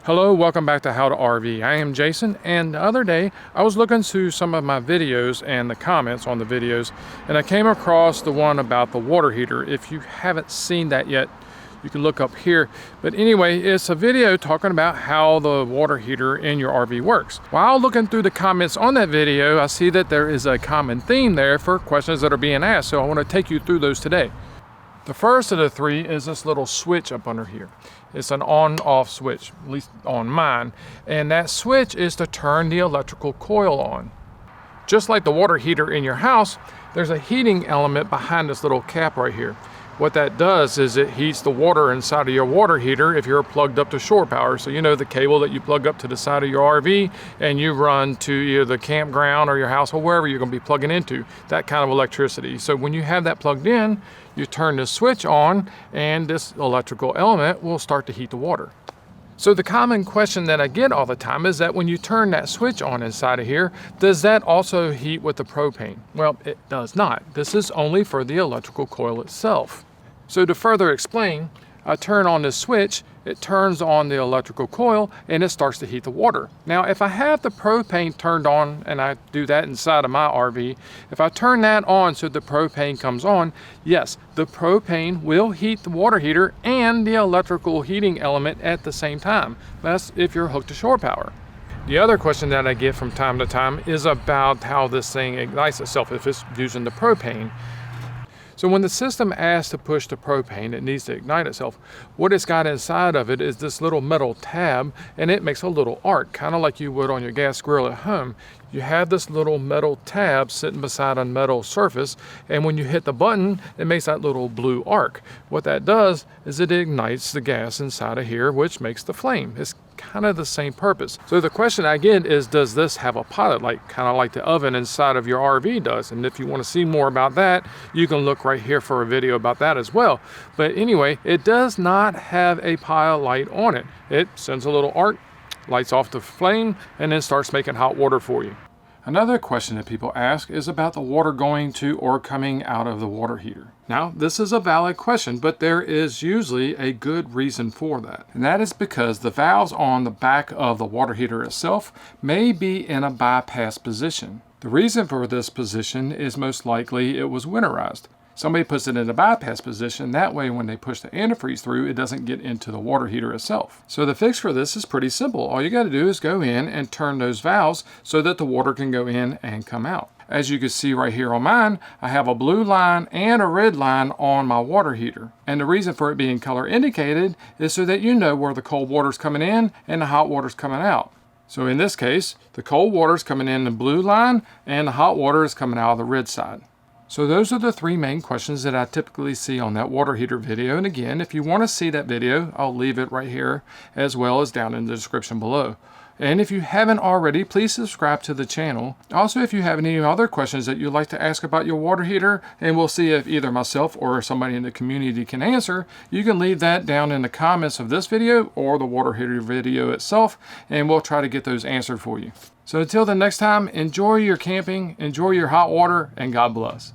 Hello, welcome back to How to RV. I am Jason, and the other day I was looking through some of my videos and the comments on the videos, and I came across the one about the water heater. If you haven't seen that yet, you can look up here. But anyway, it's a video talking about how the water heater in your RV works. While looking through the comments on that video, I see that there is a common theme there for questions that are being asked, so I want to take you through those today. The first of the three is this little switch up under here. It's an on-off switch, at least on mine, and that switch is to turn the electrical coil on. Just like the water heater in your house, there's a heating element behind this little cap right here. What that does is it heats the water inside of your water heater if you're plugged up to shore power. So you know the cable that you plug up to the side of your RV and you run to either the campground or your house or wherever you're going to be plugging into, that kind of electricity. So when you have that plugged in, you turn the switch on and this electrical element will start to heat the water. So the common question that I get all the time is that when you turn that switch on inside of here, does that also heat with the propane? Well, it does not. This is only for the electrical coil itself. So to further explain, I turn on this switch, it turns on the electrical coil, and it starts to heat the water. Now, if I have the propane turned on, and I do that inside of my RV, if I turn that on so the propane comes on, yes, the propane will heat the water heater and the electrical heating element at the same time. That's if you're hooked to shore power. The other question that I get from time to time is about how this thing ignites itself if it's using the propane. So when the system asks to push the propane, it needs to ignite itself. What it's got inside of it is this little metal tab, and it makes a little arc, kind of like you would on your gas grill at home. You have this little metal tab sitting beside a metal surface, and when you hit the button, it makes that little blue arc. What that does is it ignites the gas inside of here, which makes the flame. It's kind of the same purpose. So the question I get is, does this have a pilot light, kind of like the oven inside of your RV does? And if you want to see more about that, you can look right here for a video about that as well. But anyway, it does not have a pilot light on it. It sends a little arc, lights off the flame, and then starts making hot water for you. Another question that people ask is about the water going to or coming out of the water heater. Now, this is a valid question, but there is usually a good reason for that. And that is because the valves on the back of the water heater itself may be in a bypass position. The reason for this position is most likely it was winterized. Somebody puts it in a bypass position, that way when they push the antifreeze through, it doesn't get into the water heater itself. So the fix for this is pretty simple. All you got to do is go in and turn those valves so that the water can go in and come out. As you can see right here on mine, I have a blue line and a red line on my water heater. And the reason for it being color indicated is so that you know where the cold water is coming in and the hot water is coming out. So in this case, the cold water is coming in the blue line and the hot water is coming out of the red side. So those are the three main questions that I typically see on that water heater video. And again, if you want to see that video, I'll leave it right here as well as down in the description below. And if you haven't already, please subscribe to the channel. Also, if you have any other questions that you'd like to ask about your water heater, and we'll see if either myself or somebody in the community can answer, you can leave that down in the comments of this video or the water heater video itself, and we'll try to get those answered for you. So until the next time, enjoy your camping, enjoy your hot water, and God bless.